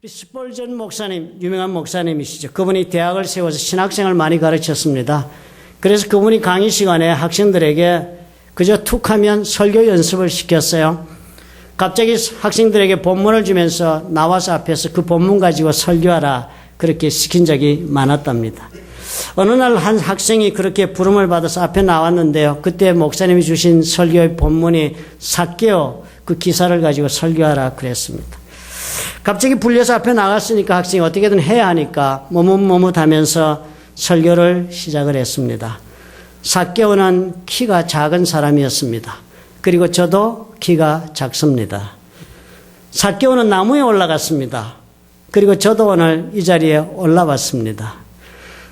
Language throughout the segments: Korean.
스펄전 목사님, 유명한 목사님이시죠. 그분이 대학을 세워서 신학생을 많이 가르쳤습니다. 그래서 그분이 강의 시간에 학생들에게 그저 툭하면 설교 연습을 시켰어요. 갑자기 학생들에게 본문을 주면서 나와서 앞에서 그 본문 가지고 설교하라 그렇게 시킨 적이 많았답니다. 어느 날 한 학생이 그렇게 부름을 받아서 앞에 나왔는데요. 그때 목사님이 주신 설교의 본문이 삭개오 그 기사를 가지고 설교하라 그랬습니다. 갑자기 불려서 앞에 나갔으니까 학생이 어떻게든 해야 하니까 머뭇머뭇하면서 설교를 시작을 했습니다. 삭개오는 키가 작은 사람이었습니다. 그리고 저도 키가 작습니다. 삭개오는 나무에 올라갔습니다. 그리고 저도 오늘 이 자리에 올라왔습니다.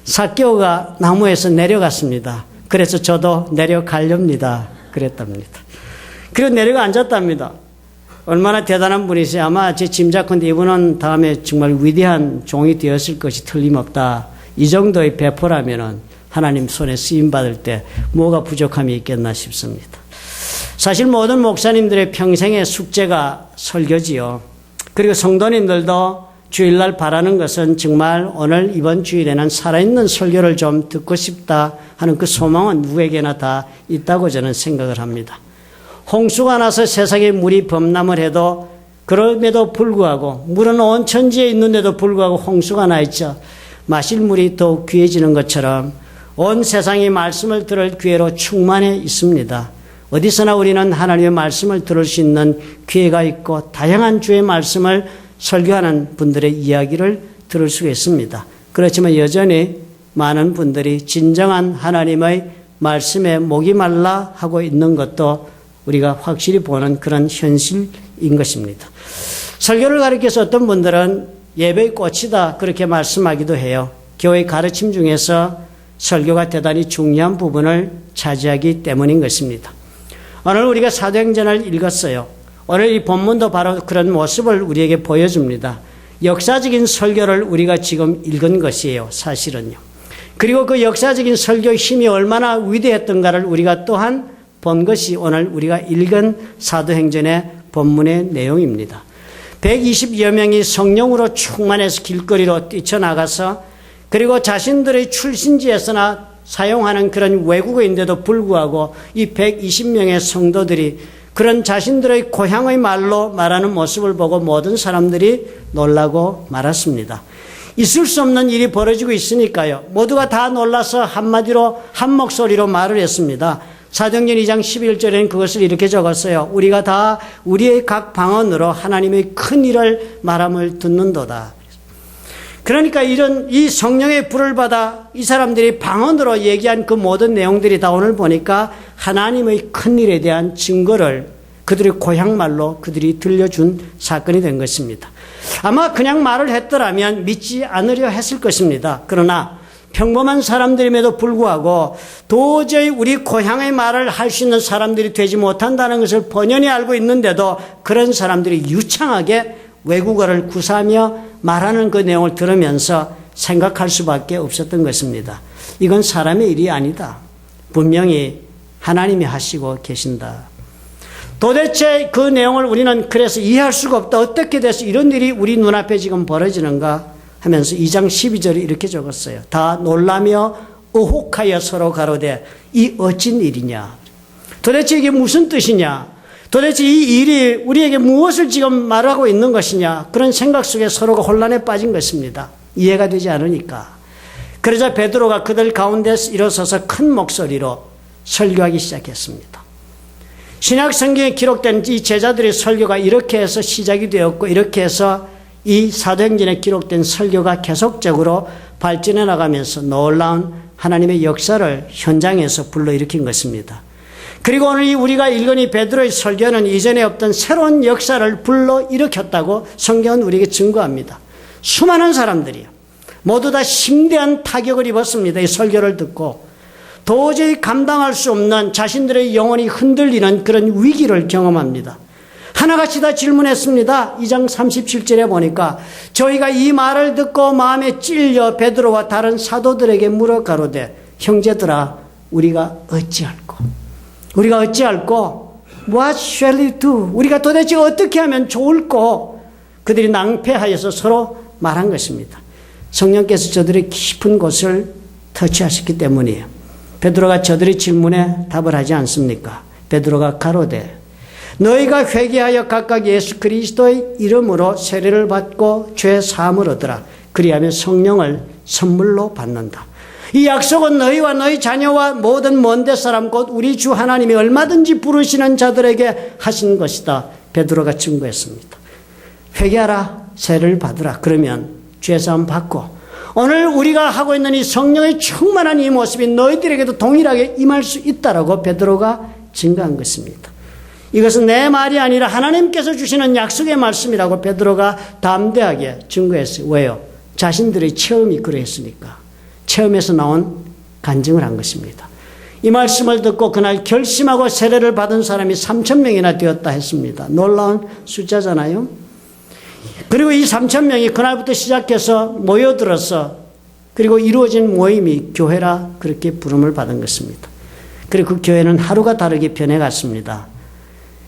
삭개오가 나무에서 내려갔습니다. 그래서 저도 내려가렵니다. 그랬답니다. 그리고 내려가 앉았답니다. 얼마나 대단한 분이세요. 아마 제 짐작컨대 이분은 다음에 정말 위대한 종이 되었을 것이 틀림없다. 이 정도의 배포라면은 하나님 손에 쓰임받을 때 뭐가 부족함이 있겠나 싶습니다. 사실 모든 목사님들의 평생의 숙제가 설교지요. 그리고 성도님들도 주일날 바라는 것은 정말 오늘 이번 주일에는 살아있는 설교를 좀 듣고 싶다 하는 그 소망은 누구에게나 다 있다고 저는 생각을 합니다. 홍수가 나서 세상에 물이 범람을 해도 그럼에도 불구하고 물은 온 천지에 있는데도 불구하고 홍수가 나 있죠. 마실 물이 더욱 귀해지는 것처럼 온 세상이 말씀을 들을 기회로 충만해 있습니다. 어디서나 우리는 하나님의 말씀을 들을 수 있는 기회가 있고 다양한 주의 말씀을 설교하는 분들의 이야기를 들을 수가 있습니다. 그렇지만 여전히 많은 분들이 진정한 하나님의 말씀에 목이 말라 하고 있는 것도 우리가 확실히 보는 그런 현실인 것입니다. 설교를 가리켜서 어떤 분들은 예배의 꽃이다 그렇게 말씀하기도 해요. 교회 가르침 중에서 설교가 대단히 중요한 부분을 차지하기 때문인 것입니다. 오늘 우리가 사도행전을 읽었어요. 오늘 이 본문도 바로 그런 모습을 우리에게 보여줍니다. 역사적인 설교를 우리가 지금 읽은 것이에요. 사실은요. 그리고 그 역사적인 설교의 힘이 얼마나 위대했던가를 우리가 또한 본 것이 오늘 우리가 읽은 사도행전의 본문의 내용입니다. 120여 명이 성령으로 충만해서 길거리로 뛰쳐나가서 그리고 자신들의 출신지에서나 사용하는 그런 외국어인데도 불구하고 이 120명의 성도들이 그런 자신들의 고향의 말로 말하는 모습을 보고 모든 사람들이 놀라고 말았습니다. 있을 수 없는 일이 벌어지고 있으니까요. 모두가 다 놀라서 한마디로 한 목소리로 말을 했습니다. 사도행전 2장 11절에는 그것을 이렇게 적었어요. 우리가 다 우리의 각 방언으로 하나님의 큰 일을 말함을 듣는도다. 그러니까 이 성령의 불을 받아 이 사람들이 방언으로 얘기한 그 모든 내용들이 다 오늘 보니까 하나님의 큰 일에 대한 증거를 그들의 고향말로 그들이 들려준 사건이 된 것입니다. 아마 그냥 말을 했더라면 믿지 않으려 했을 것입니다. 그러나 평범한 사람들임에도 불구하고 도저히 우리 고향의 말을 할 수 있는 사람들이 되지 못한다는 것을 번연히 알고 있는데도 그런 사람들이 유창하게 외국어를 구사하며 말하는 그 내용을 들으면서 생각할 수밖에 없었던 것입니다. 이건 사람의 일이 아니다. 분명히 하나님이 하시고 계신다. 도대체 그 내용을 우리는 그래서 이해할 수가 없다. 어떻게 돼서 이런 일이 우리 눈앞에 지금 벌어지는가 하면서 2장 12절에 이렇게 적었어요. 다 놀라며 의혹하여 서로 가로되 이 어찐 일이냐. 도대체 이게 무슨 뜻이냐. 도대체 이 일이 우리에게 무엇을 지금 말하고 있는 것이냐. 그런 생각 속에 서로가 혼란에 빠진 것입니다. 이해가 되지 않으니까. 그러자 베드로가 그들 가운데서 일어서서 큰 목소리로 설교하기 시작했습니다. 신약 성경에 기록된 이 제자들의 설교가 이렇게 해서 시작이 되었고 이렇게 해서 이 사도행전에 기록된 설교가 계속적으로 발전해 나가면서 놀라운 하나님의 역사를 현장에서 불러일으킨 것입니다. 그리고 오늘 우리가 읽은 이 베드로의 설교는 이전에 없던 새로운 역사를 불러일으켰다고 성경은 우리에게 증거합니다. 수많은 사람들이요. 모두 다 심대한 타격을 입었습니다. 이 설교를 듣고 도저히 감당할 수 없는 자신들의 영혼이 흔들리는 그런 위기를 경험합니다. 하나같이 다 질문했습니다. 2장 37절에 보니까 저희가 이 말을 듣고 마음에 찔려 베드로와 다른 사도들에게 물어 가로되 형제들아 우리가 어찌할꼬? What shall we do? 우리가 도대체 어떻게 하면 좋을꼬? 그들이 낭패하여서 서로 말한 것입니다. 성령께서 저들의 깊은 곳을 터치하셨기 때문이에요. 베드로가 저들의 질문에 답을 하지 않습니까? 베드로가 가로되 너희가 회개하여 각각 예수 그리스도의 이름으로 세례를 받고 죄 사함을 얻으라. 그리하면 성령을 선물로 받는다. 이 약속은 너희와 너희 자녀와 모든 먼데 사람 곧 우리 주 하나님이 얼마든지 부르시는 자들에게 하신 것이다. 베드로가 증거했습니다. 회개하라, 세례를 받으라. 그러면 죄사함 받고 오늘 우리가 하고 있는 이 성령의 충만한 이 모습이 너희들에게도 동일하게 임할 수 있다라고 베드로가 증거한 것입니다. 이것은 내 말이 아니라 하나님께서 주시는 약속의 말씀이라고 베드로가 담대하게 증거했어요. 왜요? 자신들의 체험이 그러했으니까. 체험에서 나온 간증을 한 것입니다. 이 말씀을 듣고 그날 결심하고 세례를 받은 사람이 3,000명이나 되었다 했습니다. 놀라운 숫자잖아요. 그리고 이 3,000명이 그날부터 시작해서 모여들어서 그리고 이루어진 모임이 교회라 그렇게 부름을 받은 것입니다. 그리고 그 교회는 하루가 다르게 변해갔습니다.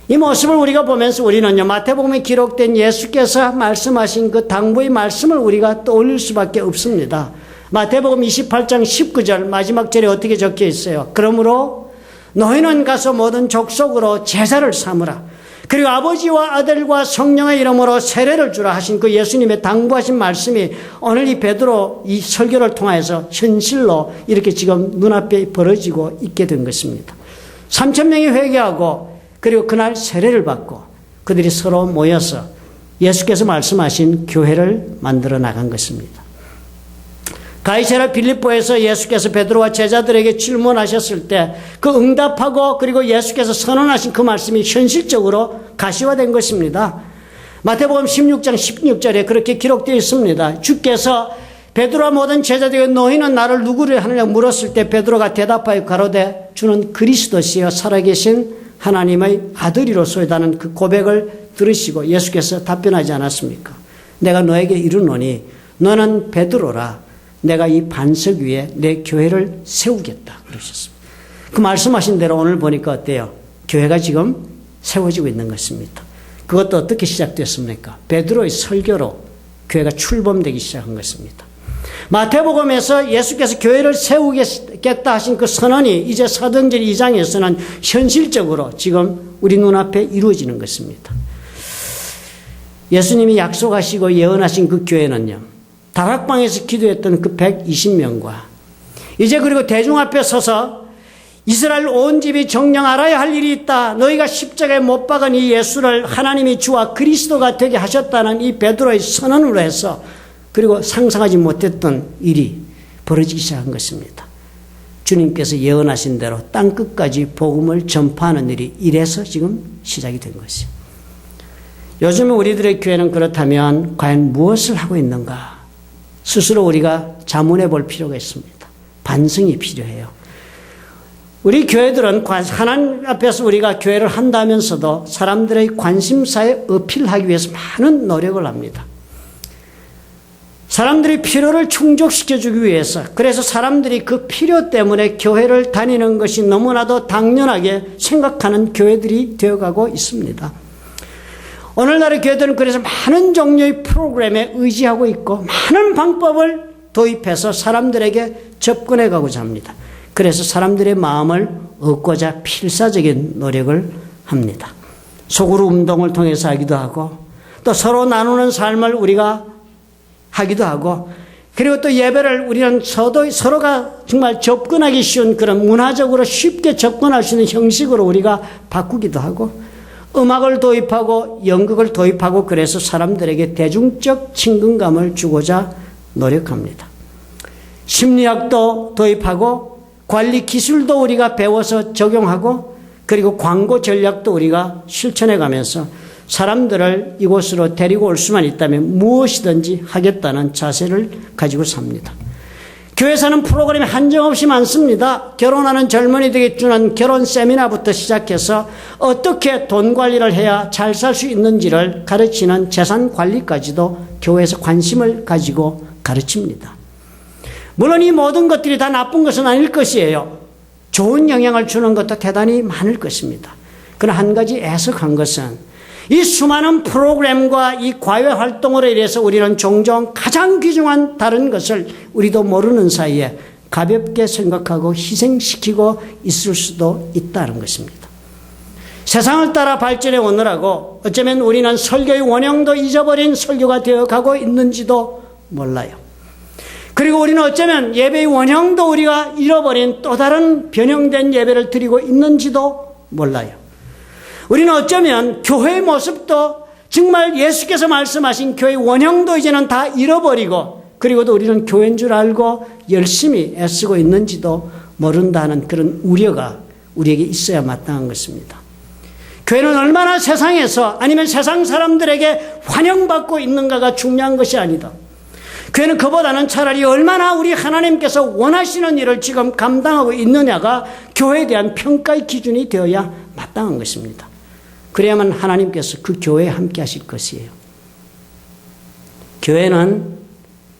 이 모습을 우리가 보면서 우리는요, 마태복음에 기록된 예수께서 말씀하신 그 당부의 말씀을 우리가 떠올릴 수밖에 없습니다. 마태복음 28장 19절 마지막 절에 어떻게 적혀 있어요? 그러므로 너희는 가서 모든 족속으로 제자를 삼으라. 그리고 아버지와 아들과 성령의 이름으로 세례를 주라 하신 그 예수님의 당부하신 말씀이 오늘 이 베드로 이 설교를 통해서 현실로 이렇게 지금 눈앞에 벌어지고 있게 된 것입니다. 3,000명이 회개하고 그리고 그날 세례를 받고 그들이 서로 모여서 예수께서 말씀하신 교회를 만들어 나간 것입니다. 가이사랴 빌립보에서 예수께서 베드로와 제자들에게 질문하셨을 때 그 응답하고 그리고 예수께서 선언하신 그 말씀이 현실적으로 가시화된 것입니다. 마태복음 16장 16절에 그렇게 기록되어 있습니다. 주께서 베드로와 모든 제자들에게 너희는 나를 누구를 하느냐 물었을 때 베드로가 대답하여 가로되 주는 그리스도시여 살아계신 하나님의 아들이로소이다는 그 고백을 들으시고 예수께서 답변하지 않았습니까? 내가 너에게 이르노니 너는 베드로라. 내가 이 반석 위에 내 교회를 세우겠다 그러셨습니다. 그 말씀하신 대로 오늘 보니까 어때요? 교회가 지금 세워지고 있는 것입니다. 그것도 어떻게 시작됐습니까? 베드로의 설교로 교회가 출범되기 시작한 것입니다. 마태복음에서 예수께서 교회를 세우겠다 하신 그 선언이 이제 사도행전 2장에서는 현실적으로 지금 우리 눈앞에 이루어지는 것입니다. 예수님이 약속하시고 예언하신 그 교회는요, 다락방에서 기도했던 그 120명과 이제 그리고 대중 앞에 서서 이스라엘 온 집이 정녕 알아야 할 일이 있다. 너희가 십자가에 못 박은 이 예수를 하나님이 주와 그리스도가 되게 하셨다는 이 베드로의 선언으로 해서 그리고 상상하지 못했던 일이 벌어지기 시작한 것입니다. 주님께서 예언하신 대로 땅끝까지 복음을 전파하는 일이 이래서 지금 시작이 된 것이에요. 요즘 우리들의 교회는 그렇다면 과연 무엇을 하고 있는가? 스스로 우리가 자문해 볼 필요가 있습니다. 반성이 필요해요. 우리 교회들은 하나님 앞에서 우리가 교회를 한다면서도 사람들의 관심사에 어필하기 위해서 많은 노력을 합니다. 사람들이 필요를 충족시켜주기 위해서, 그래서 사람들이 그 필요 때문에 교회를 다니는 것이 너무나도 당연하게 생각하는 교회들이 되어가고 있습니다. 오늘날의 교회들은 그래서 많은 종류의 프로그램에 의지하고 있고 많은 방법을 도입해서 사람들에게 접근해 가고자 합니다. 그래서 사람들의 마음을 얻고자 필사적인 노력을 합니다. 소그룹 운동을 통해서 하기도 하고 또 서로 나누는 삶을 우리가 하기도 하고 그리고 또 예배를 우리는 서로가 정말 접근하기 쉬운 그런 문화적으로 쉽게 접근할 수 있는 형식으로 우리가 바꾸기도 하고 음악을 도입하고 연극을 도입하고 그래서 사람들에게 대중적 친근감을 주고자 노력합니다. 심리학도 도입하고 관리 기술도 우리가 배워서 적용하고 그리고 광고 전략도 우리가 실천해 가면서 사람들을 이곳으로 데리고 올 수만 있다면 무엇이든지 하겠다는 자세를 가지고 삽니다. 교회에서는 프로그램이 한정없이 많습니다. 결혼하는 젊은이들에게 주는 결혼 세미나부터 시작해서 어떻게 돈 관리를 해야 잘 살 수 있는지를 가르치는 재산 관리까지도 교회에서 관심을 가지고 가르칩니다. 물론 이 모든 것들이 다 나쁜 것은 아닐 것이에요. 좋은 영향을 주는 것도 대단히 많을 것입니다. 그러나 한 가지 애석한 것은 이 수많은 프로그램과 이 과외 활동으로 인해서 우리는 종종 가장 귀중한 다른 것을 우리도 모르는 사이에 가볍게 생각하고 희생시키고 있을 수도 있다는 것입니다. 세상을 따라 발전해 오느라고 어쩌면 우리는 설교의 원형도 잊어버린 설교가 되어가고 있는지도 몰라요. 그리고 우리는 어쩌면 예배의 원형도 우리가 잃어버린 또 다른 변형된 예배를 드리고 있는지도 몰라요. 우리는 어쩌면 교회의 모습도 정말 예수께서 말씀하신 교회의 원형도 이제는 다 잃어버리고 그리고도 우리는 교회인 줄 알고 열심히 애쓰고 있는지도 모른다는 그런 우려가 우리에게 있어야 마땅한 것입니다. 교회는 얼마나 세상에서 아니면 세상 사람들에게 환영받고 있는가가 중요한 것이 아니다. 교회는 그보다는 차라리 얼마나 우리 하나님께서 원하시는 일을 지금 감당하고 있느냐가 교회에 대한 평가의 기준이 되어야 마땅한 것입니다. 그래야만 하나님께서 그 교회에 함께 하실 것이에요. 교회는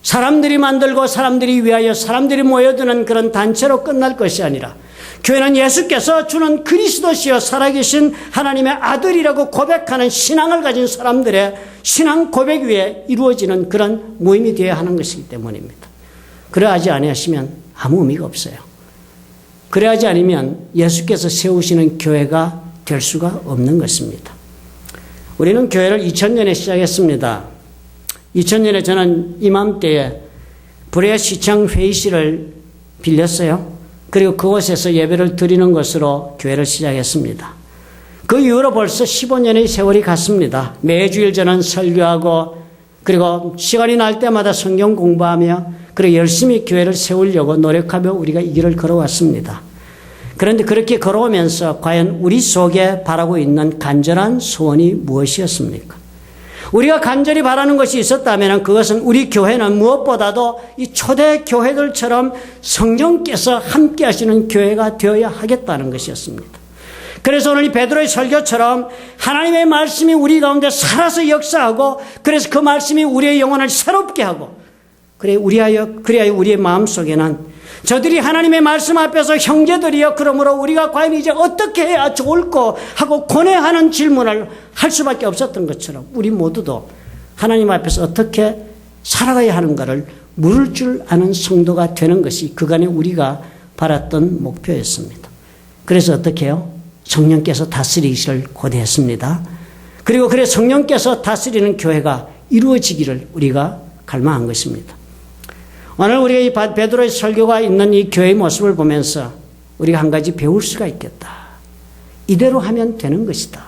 사람들이 만들고 사람들이 위하여 사람들이 모여드는 그런 단체로 끝날 것이 아니라 교회는 예수께서 주는 그리스도시여 살아계신 하나님의 아들이라고 고백하는 신앙을 가진 사람들의 신앙 고백 위에 이루어지는 그런 모임이 되어야 하는 것이기 때문입니다. 그러하지 아니하시면 아무 의미가 없어요. 그러하지 않으면 예수께서 세우시는 교회가 될 수가 없는 것입니다. 우리는 교회를 2000년에 시작했습니다. 2000년에 저는 이맘때에 브레시청 회의실을 빌렸어요. 그리고 그곳에서 예배를 드리는 것으로 교회를 시작했습니다. 그 이후로 벌써 15년의 세월이 갔습니다. 매주일 저는 설교하고 그리고 시간이 날 때마다 성경 공부하며 그리고 열심히 교회를 세우려고 노력하며 우리가 이 길을 걸어왔습니다. 그런데 그렇게 걸어오면서 과연 우리 속에 바라고 있는 간절한 소원이 무엇이었습니까? 우리가 간절히 바라는 것이 있었다면 그것은 우리 교회는 무엇보다도 이 초대 교회들처럼 성령께서 함께 하시는 교회가 되어야 하겠다는 것이었습니다. 그래서 오늘 이 베드로의 설교처럼 하나님의 말씀이 우리 가운데 살아서 역사하고 그래서 그 말씀이 우리의 영혼을 새롭게 하고 그래야 우리의 마음속에는 저들이 하나님의 말씀 앞에서 형제들이여 그러므로 우리가 과연 이제 어떻게 해야 좋을까 하고 고뇌하는 질문을 할 수밖에 없었던 것처럼 우리 모두도 하나님 앞에서 어떻게 살아가야 하는가를 물을 줄 아는 성도가 되는 것이 그간에 우리가 바랐던 목표였습니다. 그래서 어떻게 해요? 성령께서 다스리시를 고대했습니다. 그리고 그래 성령께서 다스리는 교회가 이루어지기를 우리가 갈망한 것입니다. 오늘 우리가 이 베드로의 설교가 있는 이 교회의 모습을 보면서 우리가 한 가지 배울 수가 있겠다. 이대로 하면 되는 것이다.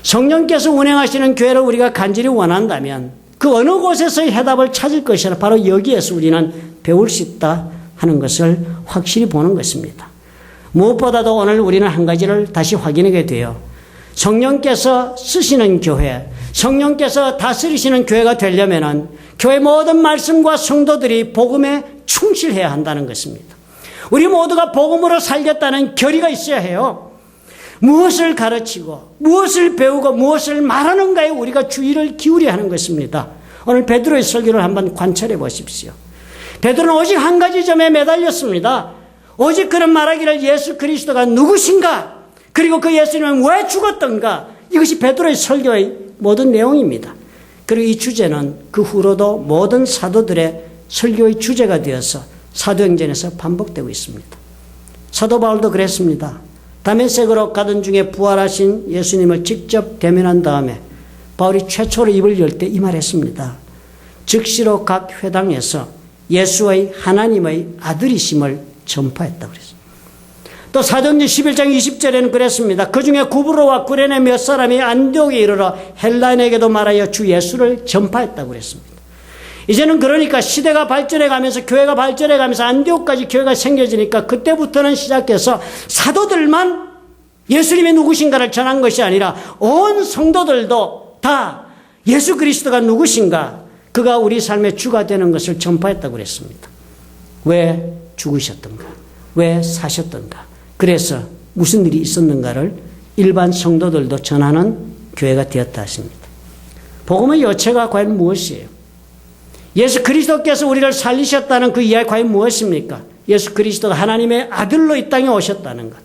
성령께서 운행하시는 교회를 우리가 간절히 원한다면 그 어느 곳에서의 해답을 찾을 것이라 바로 여기에서 우리는 배울 수 있다 하는 것을 확실히 보는 것입니다. 무엇보다도 오늘 우리는 한 가지를 다시 확인하게 돼요. 성령께서 쓰시는 교회, 성령께서 다스리시는 교회가 되려면은 교회 모든 말씀과 성도들이 복음에 충실해야 한다는 것입니다. 우리 모두가 복음으로 살겠다는 결의가 있어야 해요. 무엇을 가르치고 무엇을 배우고 무엇을 말하는가에 우리가 주의를 기울여야 하는 것입니다. 오늘 베드로의 설교를 한번 관찰해 보십시오. 베드로는 오직 한 가지 점에 매달렸습니다. 오직 그런 말하기를 예수 그리스도가 누구신가? 그리고 그 예수님은 왜 죽었던가? 이것이 베드로의 설교의 모든 내용입니다. 그리고 이 주제는 그 후로도 모든 사도들의 설교의 주제가 되어서 사도행전에서 반복되고 있습니다. 사도 바울도 그랬습니다. 다메섹으로 가던 중에 부활하신 예수님을 직접 대면한 다음에 바울이 최초로 입을 열 때 이 말했습니다. 즉시로 각 회당에서 예수의 하나님의 아들이심을 전파했다고 그랬습니다. 또 사도행전 11장 20절에는 그랬습니다. 그 중에 구브로와 구레네 몇 사람이 안디옥에 이르러 헬라인에게도 말하여 주 예수를 전파했다고 그랬습니다. 이제는 그러니까 시대가 발전해 가면서 교회가 발전해 가면서 안디옥까지 교회가 생겨지니까 그때부터는 시작해서 사도들만 예수님이 누구신가를 전한 것이 아니라 온 성도들도 다 예수 그리스도가 누구신가 그가 우리 삶의 주가 되는 것을 전파했다고 그랬습니다. 왜 죽으셨던가? 왜 사셨던가? 그래서 무슨 일이 있었는가를 일반 성도들도 전하는 교회가 되었다 하십니다. 복음의 요체가 과연 무엇이에요? 예수 그리스도께서 우리를 살리셨다는 그 이야기 과연 무엇입니까? 예수 그리스도가 하나님의 아들로 이 땅에 오셨다는 것.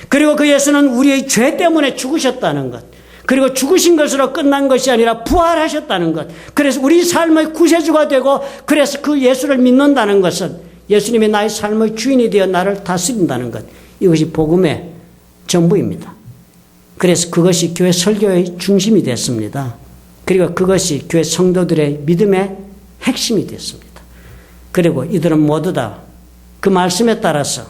그리고 그 예수는 우리의 죄 때문에 죽으셨다는 것. 그리고 죽으신 것으로 끝난 것이 아니라 부활하셨다는 것. 그래서 우리 삶의 구세주가 되고 그래서 그 예수를 믿는다는 것은 예수님이 나의 삶의 주인이 되어 나를 다스린다는 것. 이것이 복음의 전부입니다. 그래서 그것이 교회 설교의 중심이 됐습니다. 그리고 그것이 교회 성도들의 믿음의 핵심이 됐습니다. 그리고 이들은 모두 다 그 말씀에 따라서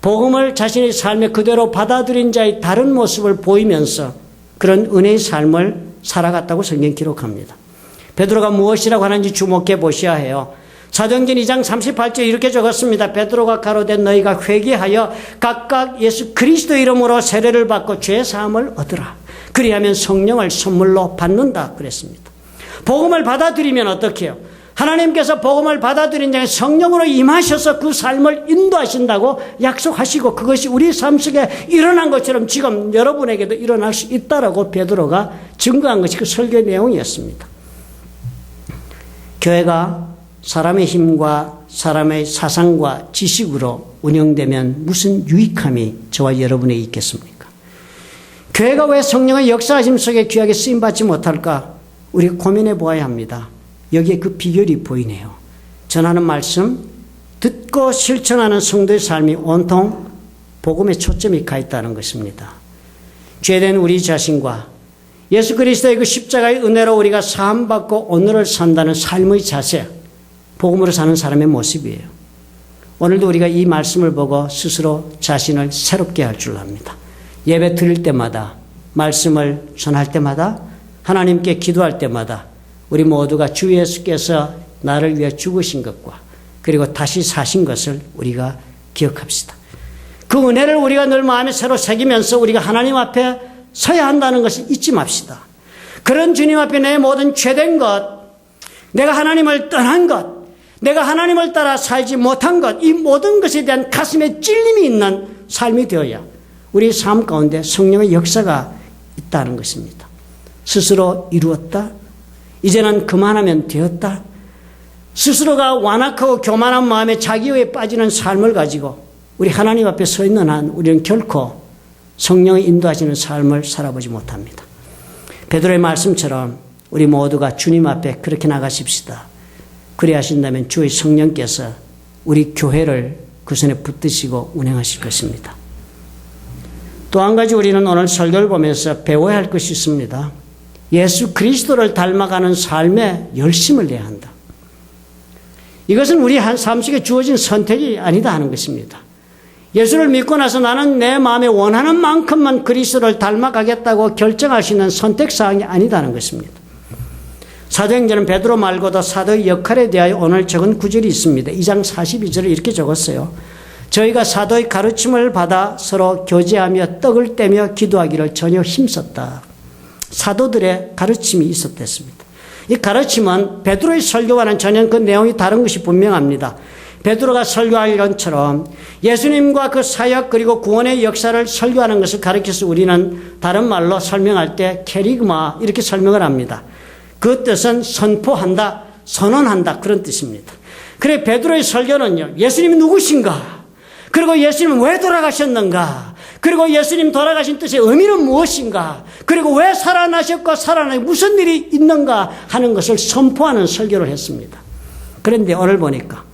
복음을 자신의 삶에 그대로 받아들인 자의 다른 모습을 보이면서 그런 은혜의 삶을 살아갔다고 성경 기록합니다. 베드로가 무엇이라고 하는지 주목해 보셔야 해요. 사도행전 2장 38절 이렇게 적었습니다. 베드로가 가로되 너희가 회개하여 각각 예수 그리스도 이름으로 세례를 받고 죄 사함을 얻으라. 그리하면 성령을 선물로 받는다 그랬습니다. 복음을 받아들이면 어떻게 해요? 하나님께서 복음을 받아들인 자에 성령으로 임하셔서 그 삶을 인도하신다고 약속하시고 그것이 우리 삶 속에 일어난 것처럼 지금 여러분에게도 일어날 수 있다라고 베드로가 증거한 것이 그 설교의 내용이었습니다. 교회가 사람의 힘과 사람의 사상과 지식으로 운영되면 무슨 유익함이 저와 여러분에게 있겠습니까? 교회가 왜 성령의 역사하심 속에 귀하게 쓰임받지 못할까? 우리 고민해 보아야 합니다. 여기에 그 비결이 보이네요. 전하는 말씀, 듣고 실천하는 성도의 삶이 온통 복음에 초점이 가 있다는 것입니다. 죄된 우리 자신과 예수 그리스도의 그 십자가의 은혜로 우리가 사함받고 오늘을 산다는 삶의 자세, 복음으로 사는 사람의 모습이에요. 오늘도 우리가 이 말씀을 보고 스스로 자신을 새롭게 할 줄 압니다. 예배 드릴 때마다, 말씀을 전할 때마다, 하나님께 기도할 때마다 우리 모두가 주 예수께서 나를 위해 죽으신 것과 그리고 다시 사신 것을 우리가 기억합시다. 그 은혜를 우리가 늘 마음에 새로 새기면서 우리가 하나님 앞에 서야 한다는 것을 잊지 맙시다. 그런 주님 앞에 내 모든 죄된 것, 내가 하나님을 떠난 것, 내가 하나님을 따라 살지 못한 것, 이 모든 것에 대한 가슴에 찔림이 있는 삶이 되어야 우리 삶 가운데 성령의 역사가 있다는 것입니다. 스스로 이루었다. 이제는 그만하면 되었다. 스스로가 완악하고 교만한 마음에 자기에 빠지는 삶을 가지고 우리 하나님 앞에 서 있는 한 우리는 결코 성령이 인도하시는 삶을 살아보지 못합니다. 베드로의 말씀처럼 우리 모두가 주님 앞에 그렇게 나가십시다. 그래 하신다면 주의 성령께서 우리 교회를 그 손에 붙드시고 운행하실 것입니다. 또 한 가지 우리는 오늘 설교를 보면서 배워야 할 것이 있습니다. 예수 그리스도를 닮아가는 삶에 열심을 내야 한다. 이것은 우리 삶 속에 주어진 선택이 아니다 하는 것입니다. 예수를 믿고 나서 나는 내 마음에 원하는 만큼만 그리스도를 닮아가겠다고 결정할 수 있는 선택사항이 아니다는 것입니다. 사도행전은 베드로 말고도 사도의 역할에 대하여 오늘 적은 구절이 있습니다. 2장 42절에 이렇게 적었어요. 저희가 사도의 가르침을 받아 서로 교제하며 떡을 떼며 기도하기를 전혀 힘썼다. 사도들의 가르침이 있었댔습니다. 이 가르침은 베드로의 설교와는 전혀 그 내용이 다른 것이 분명합니다. 베드로가 설교할 것처럼 예수님과 그 사역 그리고 구원의 역사를 설교하는 것을 가르쳐서 우리는 다른 말로 설명할 때 캐리그마 이렇게 설명을 합니다. 그 뜻은 선포한다, 선언한다 그런 뜻입니다. 그래 베드로의 설교는요. 예수님이 누구신가? 그리고 예수님은 왜 돌아가셨는가? 그리고 예수님 돌아가신 뜻의 의미는 무엇인가? 그리고 왜 살아나셨고 살아나서 무슨 일이 있는가 하는 것을 선포하는 설교를 했습니다. 그런데 오늘 보니까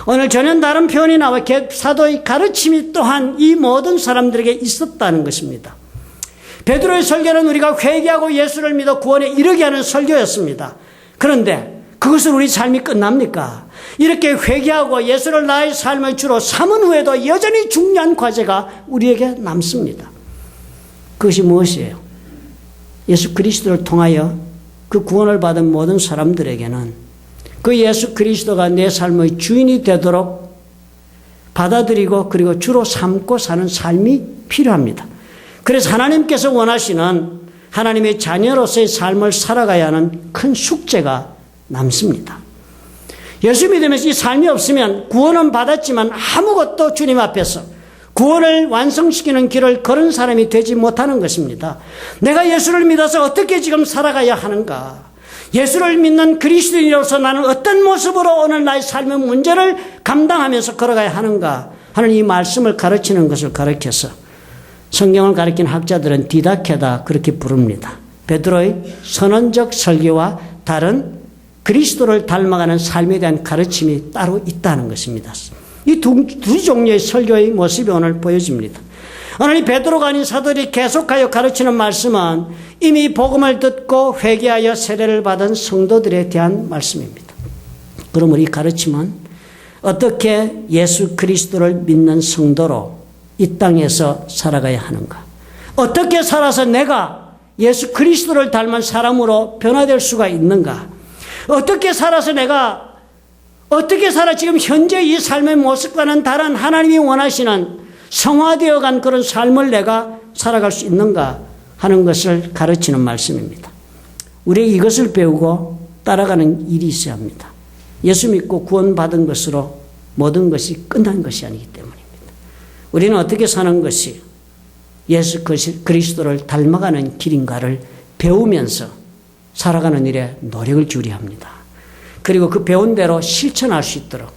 오늘 전혀 다른 표현이 나와 사도의 가르침이 또한 이 모든 사람들에게 있었다는 것입니다. 베드로의 설교는 우리가 회개하고 예수를 믿어 구원에 이르게 하는 설교였습니다. 그런데 그것은 우리 삶이 끝납니까? 이렇게 회개하고 예수를 나의 삶의 주로 삼은 후에도 여전히 중요한 과제가 우리에게 남습니다. 그것이 무엇이에요? 예수 그리스도를 통하여 그 구원을 받은 모든 사람들에게는 그 예수 그리스도가 내 삶의 주인이 되도록 받아들이고 그리고 주로 삼고 사는 삶이 필요합니다. 그래서 하나님께서 원하시는 하나님의 자녀로서의 삶을 살아가야 하는 큰 숙제가 남습니다. 예수 믿으면서 이 삶이 없으면 구원은 받았지만 아무것도 주님 앞에서 구원을 완성시키는 길을 걸은 사람이 되지 못하는 것입니다. 내가 예수를 믿어서 어떻게 지금 살아가야 하는가? 예수를 믿는 그리스도인으로서 나는 어떤 모습으로 오늘 나의 삶의 문제를 감당하면서 걸어가야 하는가 하는 이 말씀을 가르치는 것을 가르쳐서 성경을 가리킨 학자들은 디다케다 그렇게 부릅니다. 베드로의 선언적 설교와 다른 그리스도를 닮아가는 삶에 대한 가르침이 따로 있다는 것입니다. 이 두 종류의 설교의 모습이 오늘 보여집니다. 오늘 이 베드로가 아닌 사도들이 계속하여 가르치는 말씀은 이미 복음을 듣고 회개하여 세례를 받은 성도들에 대한 말씀입니다. 그러므로 이 가르침은 어떻게 예수 그리스도를 믿는 성도로 이 땅에서 살아가야 하는가? 어떻게 살아서 내가 예수 그리스도를 닮은 사람으로 변화될 수가 있는가? 어떻게 살아서 내가 어떻게 살아 지금 현재 이 삶의 모습과는 다른 하나님이 원하시는 성화되어 간 그런 삶을 내가 살아갈 수 있는가 하는 것을 가르치는 말씀입니다. 우리 이것을 배우고 따라가는 일이 있어야 합니다. 예수 믿고 구원받은 것으로 모든 것이 끝난 것이 아니기 때문입니다. 우리는 어떻게 사는 것이 예수 그리스도를 닮아가는 길인가를 배우면서 살아가는 일에 노력을 기울여야 합니다. 그리고 그 배운 대로 실천할 수 있도록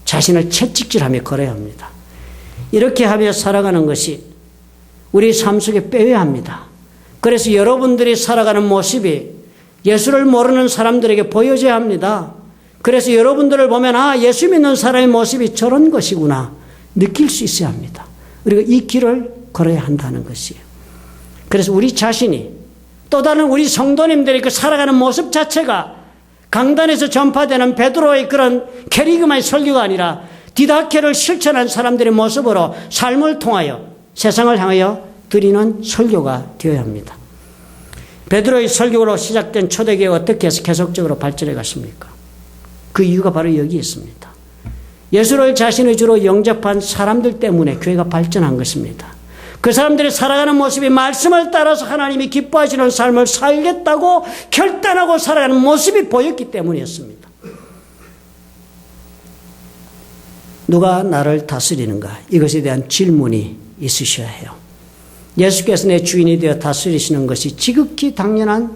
자신을 채찍질하며 걸어야 합니다. 이렇게 하며 살아가는 것이 우리 삶 속에 빼야 합니다. 그래서 여러분들이 살아가는 모습이 예수를 모르는 사람들에게 보여져야 합니다. 그래서 여러분들을 보면 예수 믿는 사람의 모습이 저런 것이구나 느낄 수 있어야 합니다. 그리고 이 길을 걸어야 한다는 것이에요. 그래서 우리 자신이 또 다른 우리 성도님들이 그 살아가는 모습 자체가 강단에서 전파되는 베드로의 그런 캐리그마의 설교가 아니라 디다케를 실천한 사람들의 모습으로 삶을 통하여 세상을 향하여 드리는 설교가 되어야 합니다. 베드로의 설교로 시작된 초대교회가 어떻게 해서 계속적으로 발전해 갔습니까? 그 이유가 바로 여기 있습니다. 예수를 자신의 주로 영접한 사람들 때문에 교회가 발전한 것입니다. 그 사람들이 살아가는 모습이 말씀을 따라서 하나님이 기뻐하시는 삶을 살겠다고 결단하고 살아가는 모습이 보였기 때문이었습니다. 누가 나를 다스리는가? 이것에 대한 질문이 있으셔야 해요. 예수께서 내 주인이 되어 다스리시는 것이 지극히 당연한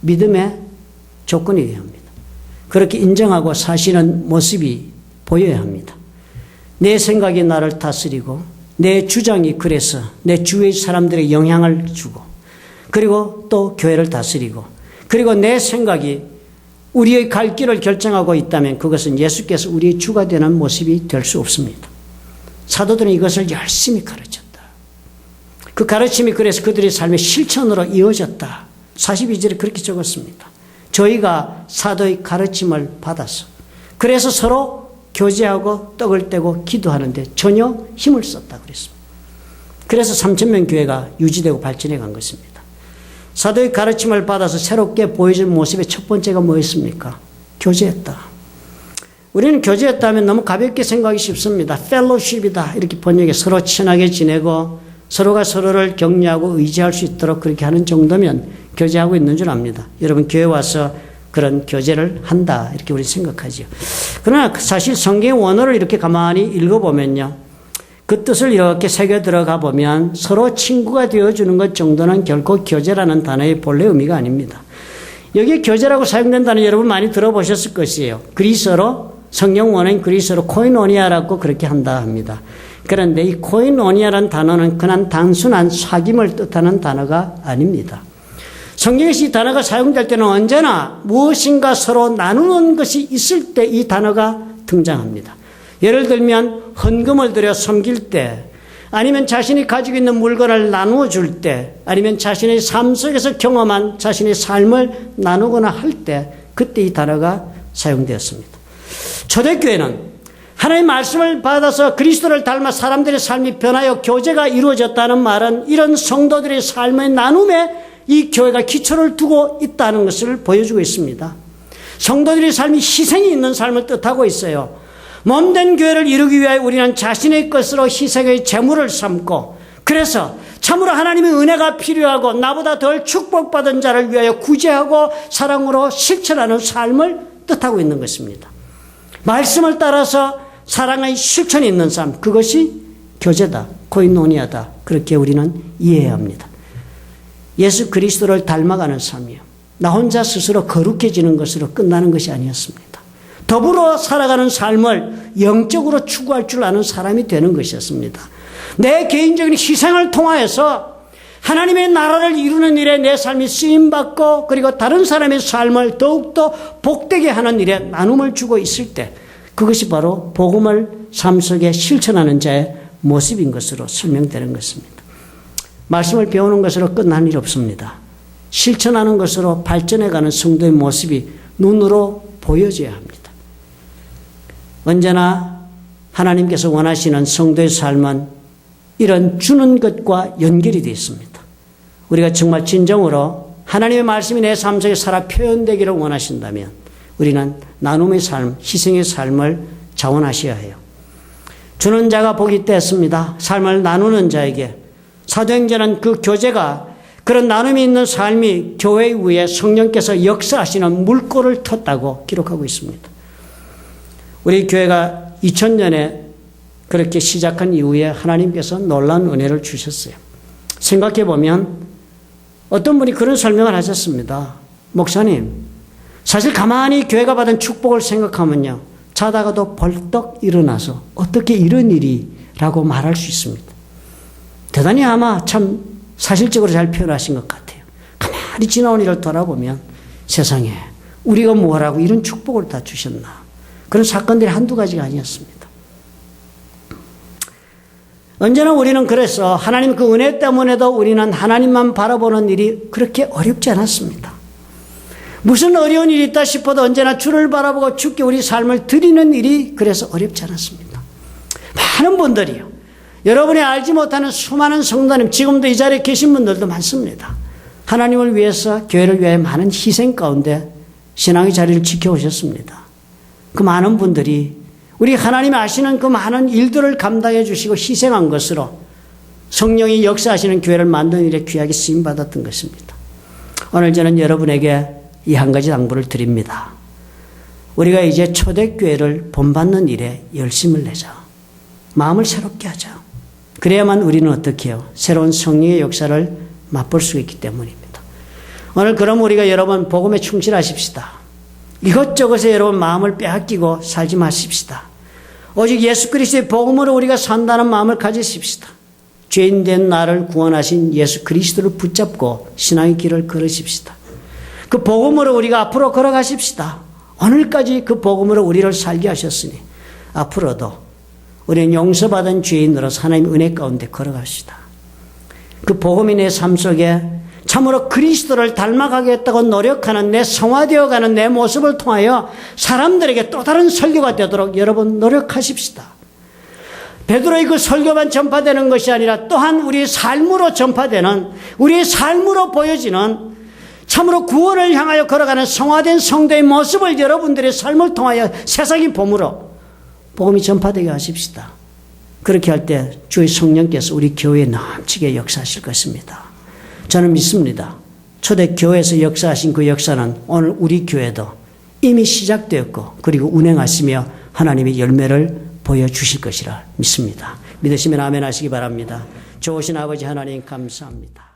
믿음의 조건이어야 합니다. 그렇게 인정하고 사시는 모습이 보여야 합니다. 내 생각이 나를 다스리고 내 주장이 그래서 내 주위의 사람들에게 영향을 주고 그리고 또 교회를 다스리고 그리고 내 생각이 우리의 갈 길을 결정하고 있다면 그것은 예수께서 우리의 주가 되는 모습이 될 수 없습니다. 사도들은 이것을 열심히 가르쳤다. 그 가르침이 그래서 그들의 삶의 실천으로 이어졌다. 42절에 그렇게 적었습니다. 저희가 사도의 가르침을 받아서 그래서 서로 교제하고 떡을 떼고 기도하는데 전혀 힘을 썼다 그랬습니다. 그래서 3,000명 교회가 유지되고 발전해 간 것입니다. 사도의 가르침을 받아서 새롭게 보여준 모습의 첫 번째가 뭐였습니까? 교제했다. 우리는 교제했다면 너무 가볍게 생각하기 쉽습니다. 펠로십이다 이렇게 번역해 서로 친하게 지내고 서로가 서로를 격려하고 의지할 수 있도록 그렇게 하는 정도면 교제하고 있는 줄 압니다. 여러분 교회 와서 그런 교제를 한다 이렇게 우리 생각하죠. 그러나 사실 성경의 원어를 이렇게 가만히 읽어보면요. 그 뜻을 이렇게 새겨 들어가 보면 서로 친구가 되어주는 것 정도는 결코 교제라는 단어의 본래 의미가 아닙니다. 여기 교제라고 사용된 단어 여러분 많이 들어보셨을 것이에요. 그리스어로 성경 원어인 그리스어로 코이노니아라고 그렇게 한다 합니다. 그런데 이 코이노니아라는 단어는 그냥 단순한 사귐을 뜻하는 단어가 아닙니다. 성경에서 이 단어가 사용될 때는 언제나 무엇인가 서로 나누는 것이 있을 때 이 단어가 등장합니다. 예를 들면 헌금을 드려 섬길 때 아니면 자신이 가지고 있는 물건을 나누어 줄 때 아니면 자신의 삶 속에서 경험한 자신의 삶을 나누거나 할 때 그때 이 단어가 사용되었습니다. 초대교회는 하나님의 말씀을 받아서 그리스도를 닮아 사람들의 삶이 변하여 교제가 이루어졌다는 말은 이런 성도들의 삶의 나눔에 이 교회가 기초를 두고 있다는 것을 보여주고 있습니다. 성도들의 삶이 희생이 있는 삶을 뜻하고 있어요. 몸된 교회를 이루기 위하여 우리는 자신의 것으로 희생의 제물을 삼고 그래서 참으로 하나님의 은혜가 필요하고 나보다 덜 축복받은 자를 위하여 구제하고 사랑으로 실천하는 삶을 뜻하고 있는 것입니다. 말씀을 따라서 사랑의 실천이 있는 삶, 그것이 교제다, 코이노니아다. 그렇게 우리는 이해해야 합니다. 예수 그리스도를 닮아가는 삶이요. 나 혼자 스스로 거룩해지는 것으로 끝나는 것이 아니었습니다. 더불어 살아가는 삶을 영적으로 추구할 줄 아는 사람이 되는 것이었습니다. 내 개인적인 희생을 통하여서 하나님의 나라를 이루는 일에 내 삶이 쓰임받고 그리고 다른 사람의 삶을 더욱더 복되게 하는 일에 나눔을 주고 있을 때 그것이 바로 복음을 삶 속에 실천하는 자의 모습인 것으로 설명되는 것입니다. 말씀을 배우는 것으로 끝난 일 없습니다. 실천하는 것으로 발전해가는 성도의 모습이 눈으로 보여져야 합니다. 언제나 하나님께서 원하시는 성도의 삶은 이런 주는 것과 연결이 되어 있습니다. 우리가 정말 진정으로 하나님의 말씀이 내 삶 속에 살아 표현되기를 원하신다면 우리는 나눔의 삶, 희생의 삶을 자원하셔야 해요. 주는 자가 복이 있겠습니다. 삶을 나누는 자에게 사도행전은 그 교제가 그런 나눔이 있는 삶이 교회 위에 성령께서 역사하시는 물꼬를 텄다고 기록하고 있습니다. 우리 교회가 2000년에 그렇게 시작한 이후에 하나님께서 놀라운 은혜를 주셨어요. 생각해 보면 어떤 분이 그런 설명을 하셨습니다. 목사님, 사실 가만히 교회가 받은 축복을 생각하면요. 자다가도 벌떡 일어나서 어떻게 이런 일이라고 말할 수 있습니다. 대단히 아마 참 사실적으로 잘 표현하신 것 같아요. 가만히 지나온 일을 돌아보면 세상에 우리가 뭐라고 이런 축복을 다 주셨나. 그런 사건들이 한두 가지가 아니었습니다. 언제나 우리는 그래서 하나님 그 은혜 때문에도 우리는 하나님만 바라보는 일이 그렇게 어렵지 않았습니다. 무슨 어려운 일이 있다 싶어도 언제나 주를 바라보고 주께 우리 삶을 드리는 일이 그래서 어렵지 않았습니다. 많은 분들이요. 여러분이 알지 못하는 수많은 성도님, 지금도 이 자리에 계신 분들도 많습니다. 하나님을 위해서, 교회를 위해 많은 희생 가운데 신앙의 자리를 지켜오셨습니다. 그 많은 분들이 우리 하나님이 아시는 그 많은 일들을 감당해 주시고 희생한 것으로 성령이 역사하시는 교회를 만드는 일에 귀하게 쓰임받았던 것입니다. 오늘 저는 여러분에게 이 한 가지 당부를 드립니다. 우리가 이제 초대교회를 본받는 일에 열심을 내자. 마음을 새롭게 하자. 그래야만 우리는 어떻게 해요? 새로운 성령의 역사를 맛볼 수 있기 때문입니다. 오늘 그럼 우리가 여러분 복음에 충실하십시다. 이것저것에 여러분 마음을 빼앗기고 살지 마십시다. 오직 예수 그리스도의 복음으로 우리가 산다는 마음을 가지십시다. 죄인 된 나를 구원하신 예수 그리스도를 붙잡고 신앙의 길을 걸으십시다. 그 복음으로 우리가 앞으로 걸어가십시다. 오늘까지 그 복음으로 우리를 살게 하셨으니 앞으로도 우리는 용서받은 죄인으로서 하나님의 은혜 가운데 걸어갑시다. 그 복음이 내 삶 속에 참으로 그리스도를 닮아가겠다고 노력하는 내 성화되어가는 내 모습을 통하여 사람들에게 또 다른 설교가 되도록 여러분 노력하십시다. 베드로의 그 설교만 전파되는 것이 아니라 또한 우리의 삶으로 전파되는, 우리의 삶으로 보여지는 참으로 구원을 향하여 걸어가는 성화된 성도의 모습을 여러분들의 삶을 통하여 세상이 보므로 복음이 전파되게 하십시다. 그렇게 할 때 주의 성령께서 우리 교회에 넘치게 역사하실 것입니다. 저는 믿습니다. 초대교회에서 역사하신 그 역사는 오늘 우리 교회도 이미 시작되었고 그리고 운행하시며 하나님의 열매를 보여주실 것이라 믿습니다. 믿으시면 아멘 하시기 바랍니다. 좋으신 아버지 하나님 감사합니다.